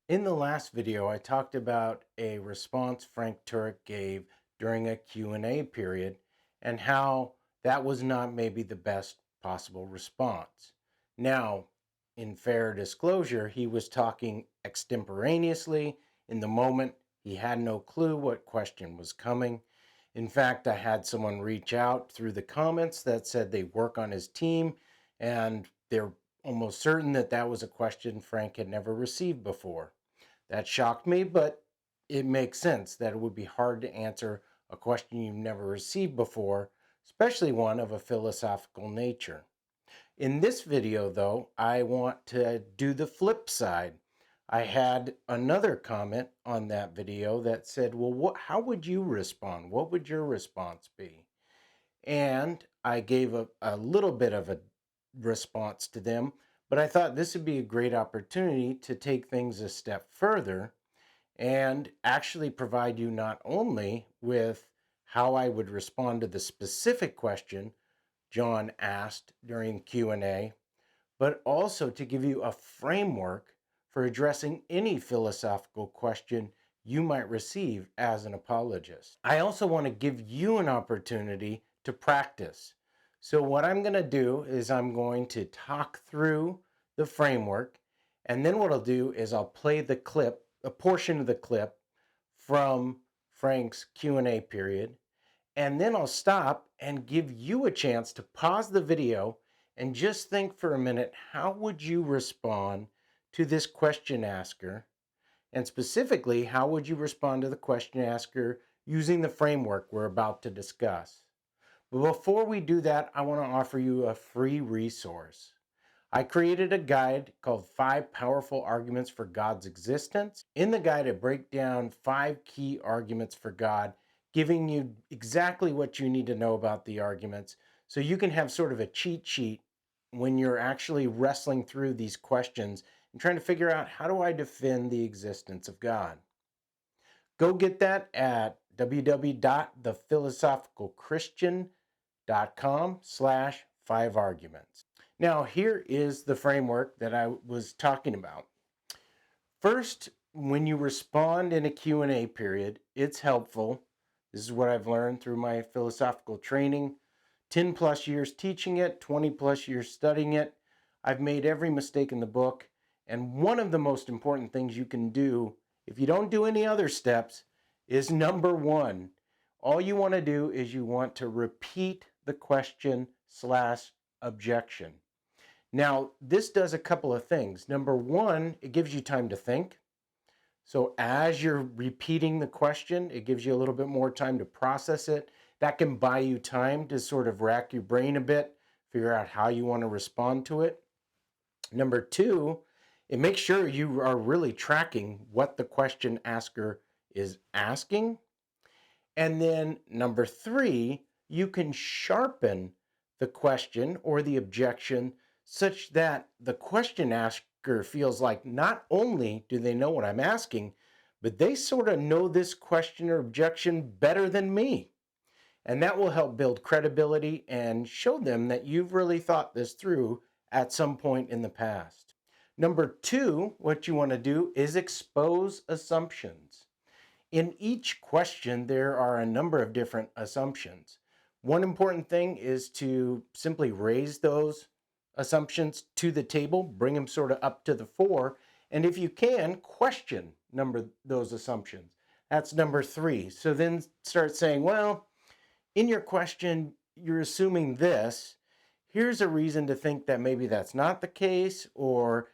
In the last video, I talked about a response Frank Turek gave during a Q&A period and how that was not maybe the best possible response. Now, in fair disclosure, he was talking extemporaneously in the moment. He had no clue what question was coming. In fact, I had someone reach out through the comments that said they work on his team and they're almost certain that that was a question Frank had never received before. That shocked me, but it makes sense that it would be hard to answer a question you've never received before, especially one of a philosophical nature. In this video, though, I want to do the flip side. I had another comment on that video that said, well, how would you respond? What would your response be? And I gave a little bit of a response to them, but I thought this would be a great opportunity to take things a step further and actually provide you not only with how I would respond to the specific question John asked during Q&A, but also to give you a framework for addressing any philosophical question you might receive as an apologist. I also want to give you an opportunity to practice. So what I'm going to do is I'm going to talk through the framework, and then what I'll do is I'll play the clip, a portion of the clip from Frank's Q&A period, and then I'll stop and give you a chance to pause the video and just think for a minute, how would you respond to this question asker? And specifically, how would you respond to the question asker using the framework we're about to discuss? But before we do that, I want to offer you a free resource. I created a guide called 5 Powerful Arguments for God's Existence. In the guide, I break down 5 key arguments for God, giving you exactly what you need to know about the arguments so you can have sort of a cheat sheet when you're actually wrestling through these questions and trying to figure out, how do I defend the existence of God? Go get that at www.thephilosophicalchristian.com/5arguments. Now, here is the framework that I was talking about. First, when you respond in a Q&A period, it's helpful. This is what I've learned through my philosophical training, 10 plus years teaching it, 20 plus years studying it. I've made every mistake in the book. And one of the most important things you can do, if you don't do any other steps, is number one. All you want to do is you want to repeat the question/objection. Now, this does a couple of things. Number one, it gives you time to think. So as you're repeating the question, it gives you a little bit more time to process it. That can buy you time to sort of rack your brain a bit, figure out how you want to respond to it. Number two, it makes sure you are really tracking what the question asker is asking. And then number three, you can sharpen the question or the objection such that the question asker feels like not only do they know what I'm asking, but they sort of know this question or objection better than me. And that will help build credibility and show them that you've really thought this through at some point in the past. Number two, what you want to do is expose assumptions. In each question, there are a number of different assumptions. One important thing is to simply raise those assumptions to the table, bring them sort of up to the fore, and if you can, question those assumptions. That's number three. So then start saying, well, in your question, you're assuming this. Here's a reason to think that maybe that's not the case, or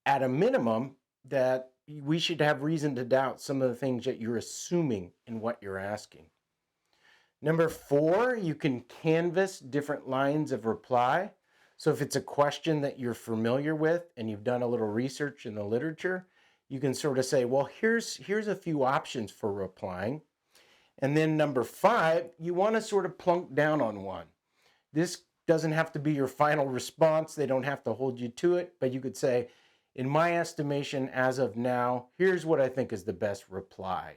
at a minimum, that we should have reason to doubt some of the things that you're assuming in what you're asking. Number four, you can canvas different lines of reply. So if it's a question that you're familiar with and you've done a little research in the literature, you can sort of say, well, here's a few options for replying. And then number five, you want to sort of plunk down on one. This doesn't have to be your final response. They don't have to hold you to it, but you could say, in my estimation, as of now, here's what I think is the best reply.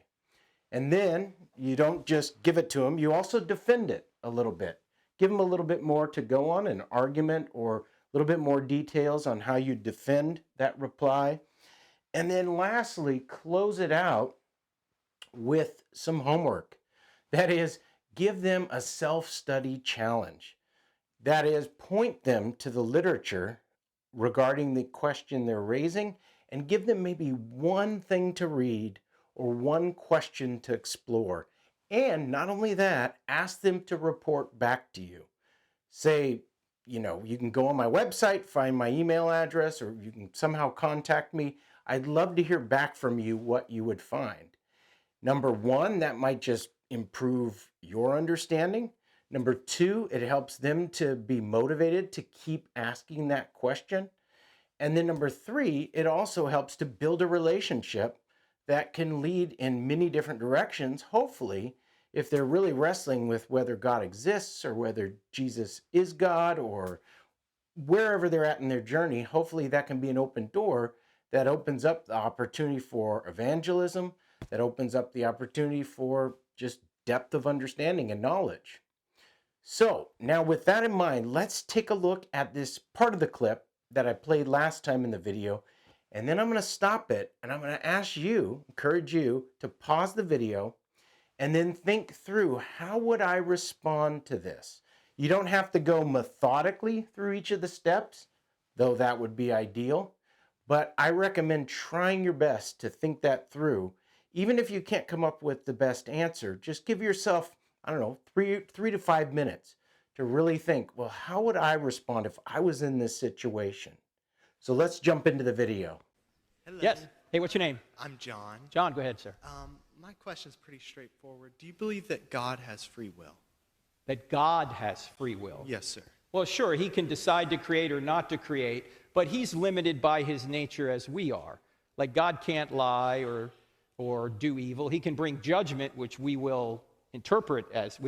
And then you don't just give it to them, you also defend it a little bit. Give them a little bit more to go on, an argument or a little bit more details on how you defend that reply. And then lastly, close it out with some homework. That is, give them a self-study challenge. That is, point them to the literature regarding the question they're raising and give them maybe one thing to read or one question to explore. And not only that, ask them to report back to you. Say, you can go on my website, find my email address, or you can somehow contact me. I'd love to hear back from you what you would find. Number one, that might just improve your understanding. Number two, it helps them to be motivated to keep asking that question. And then number three, it also helps to build a relationship that can lead in many different directions, hopefully, if they're really wrestling with whether God exists or whether Jesus is God or wherever they're at in their journey. Hopefully that can be an open door that opens up the opportunity for evangelism, that opens up the opportunity for just depth of understanding and knowledge. So now with that in mind, let's take a look at this part of the clip that I played last time in the video, and then I'm going to stop it and I'm going to encourage you to pause the video and then think through, how would I respond to this? You don't have to go methodically through each of the steps, though that would be ideal, but I recommend trying your best to think that through. Even if you can't come up with the best answer, just give yourself, I don't know, 3 to 5 minutes to really think, well, how would I respond if I was in this situation? So let's jump into the video. Hello. Yes. Hey, what's your name? I'm John. John, go ahead, sir. My question is pretty straightforward. Do you believe that God has free will? That God has free will. Yes, sir. Well, sure, he can decide to create or not to create, but he's limited by his nature as we are. Like God can't lie or do evil. He can bring judgment, which we might interpret as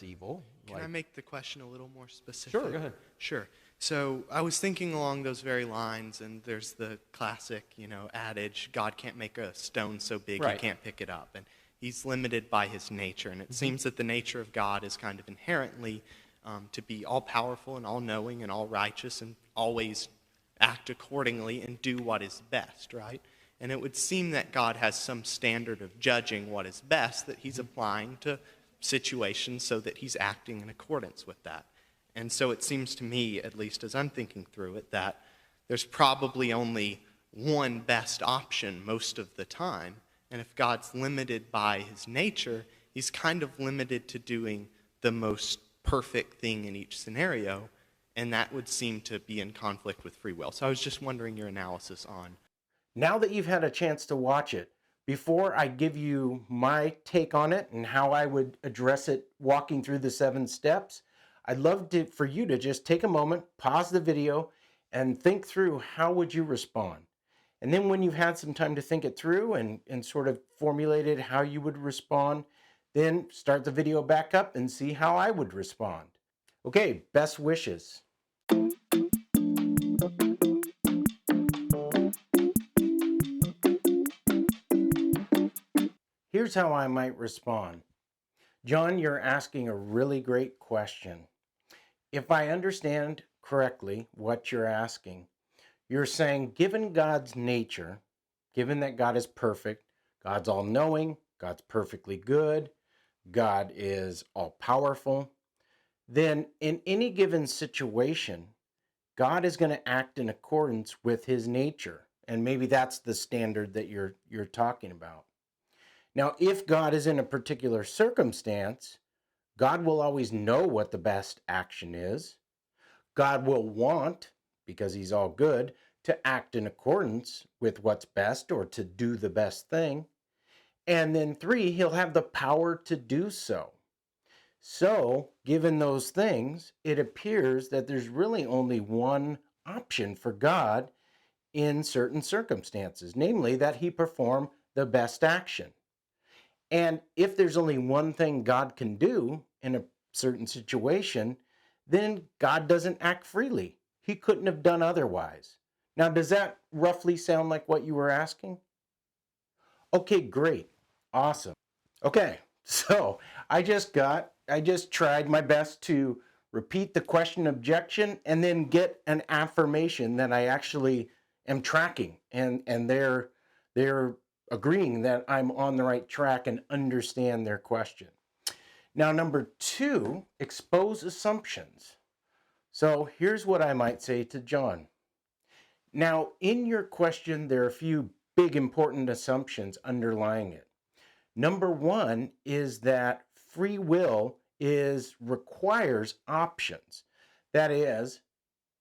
evil. Can I make the question a little more specific? Sure, go ahead. Sure. So I was thinking along those very lines, and there's the classic, adage, God can't make a stone so big Right. he can't pick it up. And he's limited by his nature. And it seems that the nature of God is kind of inherently to be all-powerful and all-knowing and all-righteous and always act accordingly and do what is best, right? And it would seem that God has some standard of judging what is best that he's applying to situations so that he's acting in accordance with that. And so it seems to me, at least as I'm thinking through it, that there's probably only one best option most of the time. And if God's limited by his nature, he's kind of limited to doing the most perfect thing in each scenario. And that would seem to be in conflict with free will. So I was just wondering your analysis on. Now that you've had a chance to watch it, before I give you my take on it and how I would address it walking through the 7 steps, I'd love for you to just take a moment, pause the video, and think through how would you respond. And then when you've had some time to think it through and sort of formulated how you would respond, then start the video back up and see how I would respond. Okay, best wishes. Here's how I might respond. John, you're asking a really great question. If I understand correctly what you're asking, you're saying, given God's nature, given that God is perfect, God's all-knowing, God's perfectly good, God is all-powerful, then in any given situation, God is going to act in accordance with his nature. And maybe that's the standard that you're talking about. Now, if God is in a particular circumstance, God will always know what the best action is. God will want, because he's all good, to act in accordance with what's best or to do the best thing. And then 3, he'll have the power to do so. So, given those things, it appears that there's really only one option for God in certain circumstances, namely that he perform the best action. And if there's only one thing God can do in a certain situation, then God doesn't act freely. He couldn't have done otherwise. Now, does that roughly sound like what you were asking? Okay, great. Awesome. Okay, so I just tried my best to repeat the question objection and then get an affirmation that I actually am tracking, and they're agreeing that I'm on the right track and understand their question. Now, number two, expose assumptions. So here's what I might say to John. Now, in your question, there are a few big important assumptions underlying it. Number one is that free will requires options. That is,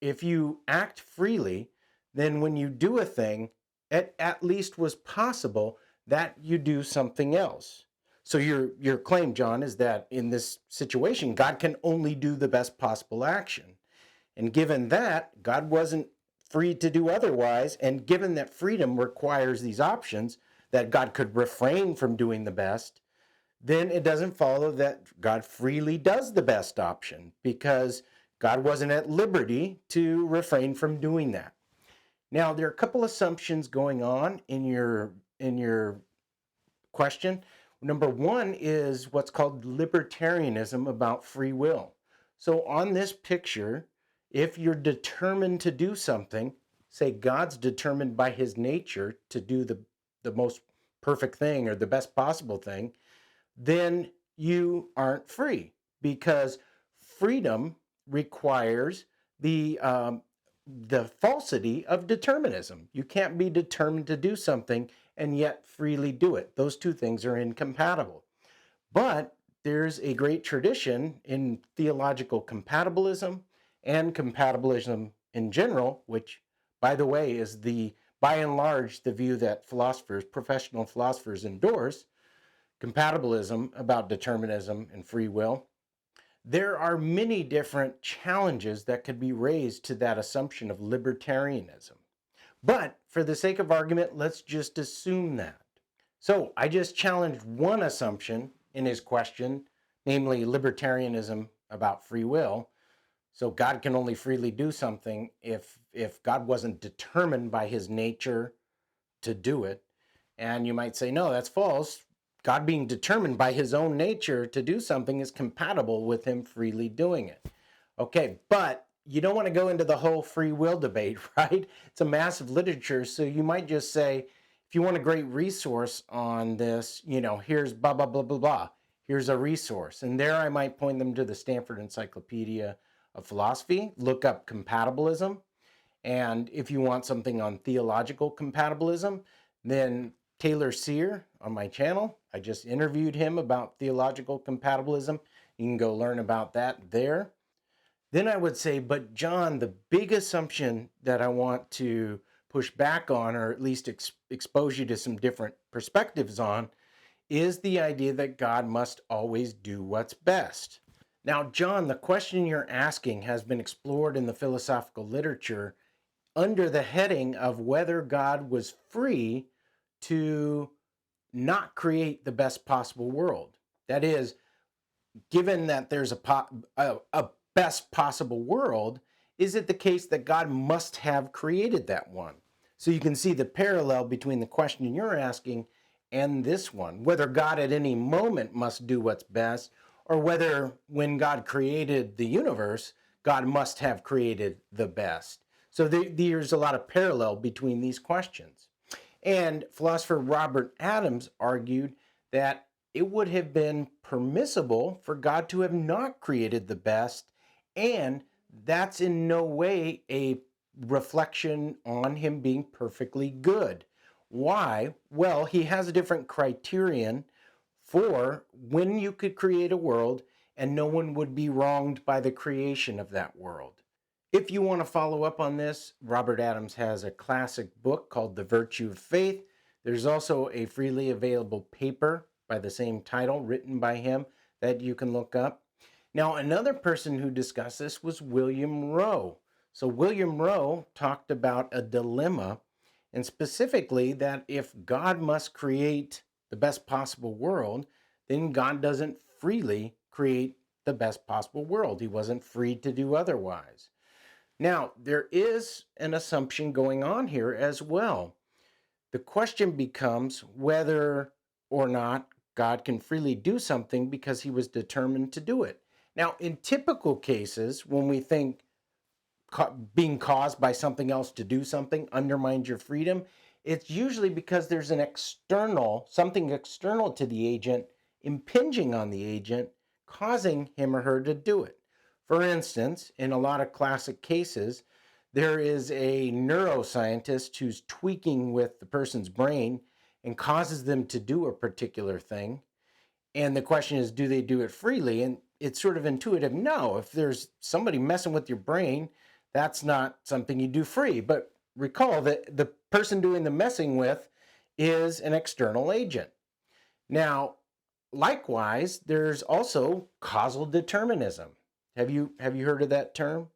if you act freely, then when you do a thing, it at least was possible that you do something else. So your claim, John, is that in this situation, God can only do the best possible action. And given that, God wasn't free to do otherwise, and given that freedom requires these options, that God could refrain from doing the best, then it doesn't follow that God freely does the best option, because God wasn't at liberty to refrain from doing that. Now, there are a couple assumptions going on in your question. Number one is what's called libertarianism about free will. So on this picture, if you're determined to do something, say God's determined by his nature to do the most perfect thing or the best possible thing, then you aren't free, because freedom requires the falsity of determinism. You can't be determined to do something and yet freely do it. Those two things are incompatible. But there's a great tradition in theological compatibilism and compatibilism in general, which, by the way, is by and large the view that professional philosophers endorse, compatibilism about determinism and free will. There are many different challenges that could be raised to that assumption of libertarianism. But for the sake of argument, let's just assume that. So I just challenged one assumption in his question, namely libertarianism about free will. So God can only freely do something if God wasn't determined by his nature to do it. And you might say, no, that's false. God being determined by his own nature to do something is compatible with him freely doing it. Okay, but you don't want to go into the whole free will debate, right? It's a massive literature, so you might just say, if you want a great resource on this, here's blah, blah, blah, blah, blah. Here's a resource. And there I might point them to the Stanford Encyclopedia of Philosophy. Look up compatibilism. And if you want something on theological compatibilism, then Taylor Sear on my channel, I just interviewed him about theological compatibilism. You can go learn about that there. Then I would say, but John, the big assumption that I want to push back on, or at least expose you to some different perspectives on, is the idea that God must always do what's best. Now, John, the question you're asking has been explored in the philosophical literature under the heading of whether God was free to not create the best possible world. That is, given that there's a best possible world, is it the case that God must have created that one? So you can see the parallel between the question you're asking and this one, whether God at any moment must do what's best, or whether when God created the universe, God must have created the best. So there's a lot of parallel between these questions. And philosopher Robert Adams argued that it would have been permissible for God to have not created the best, and that's in no way a reflection on him being perfectly good. Why? Well, he has a different criterion for when you could create a world and no one would be wronged by the creation of that world. If you want to follow up on this, Robert Adams has a classic book called The Virtue of Faith. There's also a freely available paper by the same title written by him that you can look up. Now, another person who discussed this was William Rowe. So William Rowe talked about a dilemma, and specifically that if God must create the best possible world, then God doesn't freely create the best possible world. He wasn't free to do otherwise. Now, there is an assumption going on here as well. The question becomes whether or not God can freely do something because he was determined to do it. Now, in typical cases, when we think being caused by something else to do something undermines your freedom, it's usually because there's something external to the agent impinging on the agent, causing him or her to do it. For instance, in a lot of classic cases, there is a neuroscientist who's tweaking with the person's brain and causes them to do a particular thing. And the question is, do they do it freely? And it's sort of intuitive. No, if there's somebody messing with your brain, that's not something you do free. But recall that the person doing the messing with is an external agent. Now, likewise, there's also causal determinism. Have you heard of that term?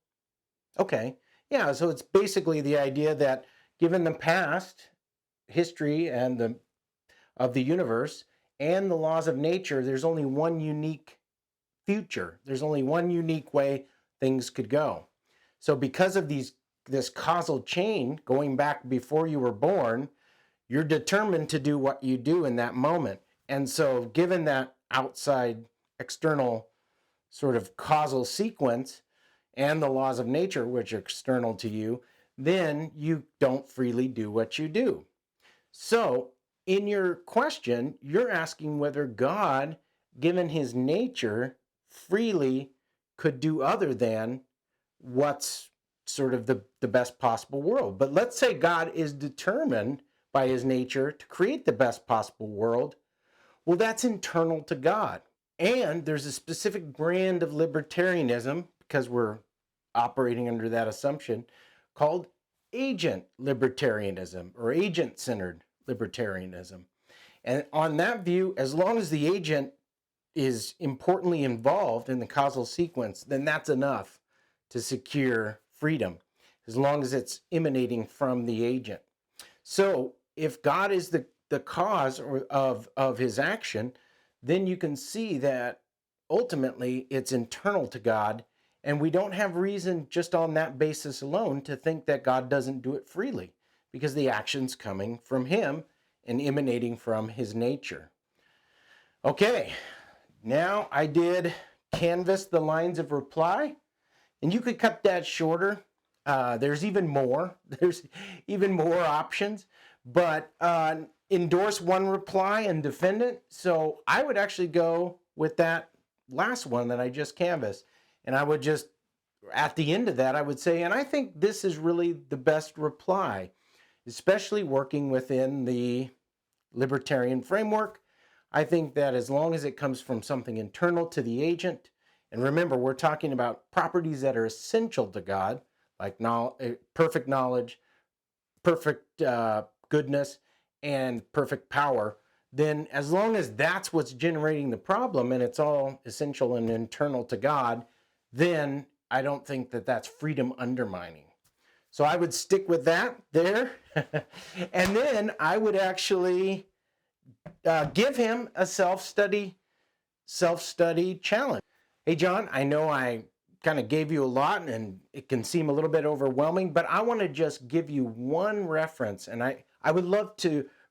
Okay. Yeah, so it's basically the idea that given the past history and of the universe and the laws of nature, there's only one unique future. There's only one unique way things could go. So because of this causal chain going back before you were born, you're determined to do what you do in that moment. And so given that outside external sort of causal sequence and the laws of nature, which are external to you, then you don't freely do what you do. So in your question, you're asking whether God, given his nature, freely could do other than what's sort of the best possible world. But let's say God is determined by his nature to create the best possible world. Well, that's internal to God. And there's a specific brand of libertarianism, because we're operating under that assumption, called agent libertarianism or agent-centered libertarianism. And on that view, as long as the agent is importantly involved in the causal sequence, then that's enough to secure freedom, as long as it's emanating from the agent. So if God is the cause of his action, then you can see that ultimately it's internal to God, and we don't have reason just on that basis alone to think that God doesn't do it freely, because the action's coming from him and emanating from his nature. Okay, now I did canvass the lines of reply, and you could cut that shorter. There's even more. There's even more options, but endorse one reply and defend it. So I would actually go with that last one that I just canvassed. And I would just, at the end of that, I would say, and I think this is really the best reply, especially working within the libertarian framework. I think that as long as it comes from something internal to the agent, and remember, we're talking about properties that are essential to God, like perfect knowledge, perfect goodness, and perfect power, then as long as that's what's generating the problem and it's all essential and internal to God, then I don't think that that's freedom undermining. So I would stick with that there. And then I would actually give him a self-study challenge. Hey, John, I know I kind of gave you a lot and it can seem a little bit overwhelming, but I want to just give you one reference, and I would love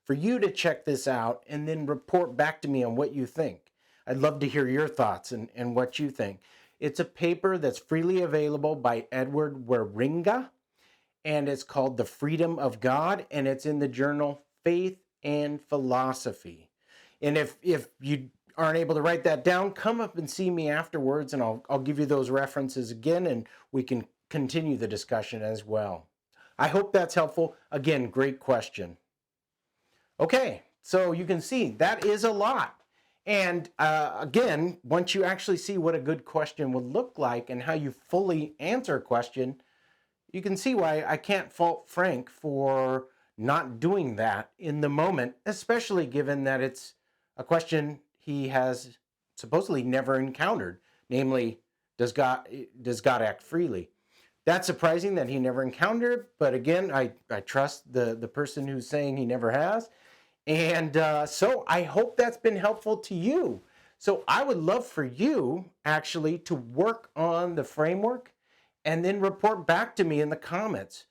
for you to check this out and then report back to me on what you think. I'd love to hear your thoughts and what you think. It's a paper that's freely available by Edward Waringa, and it's called The Freedom of God, and it's in the journal Faith and Philosophy. And if you aren't able to write that down, come up and see me afterwards, and I'll give you those references again, and we can continue the discussion as well. I hope that's helpful. Again, great question. Okay, so you can see that is a lot. And again, once you actually see what a good question would look like and how you fully answer a question, you can see why I can't fault Frank for not doing that in the moment, especially given that it's a question he has supposedly never encountered, namely, does God act freely? That's surprising that he never encountered it, but again, I trust the person who's saying he never has. And so I hope that's been helpful to you. So I would love for you actually to work on the framework and then report back to me in the comments.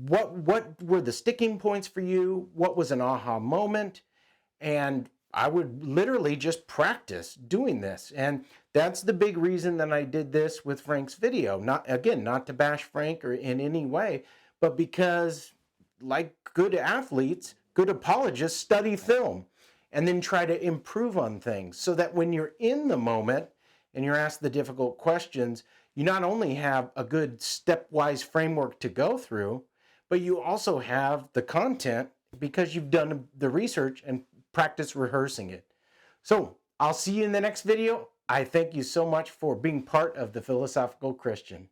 What were the sticking points for you? What was an aha moment? And I would literally just practice doing this. And that's the big reason that I did this with Frank's video. Not, again, not to bash Frank or in any way, but because, like good athletes, good apologists study film and then try to improve on things so that when you're in the moment and you're asked the difficult questions, you not only have a good stepwise framework to go through, but you also have the content because you've done the research and practice rehearsing it. So I'll see you in the next video. I thank you so much for being part of the Philosophical Christian.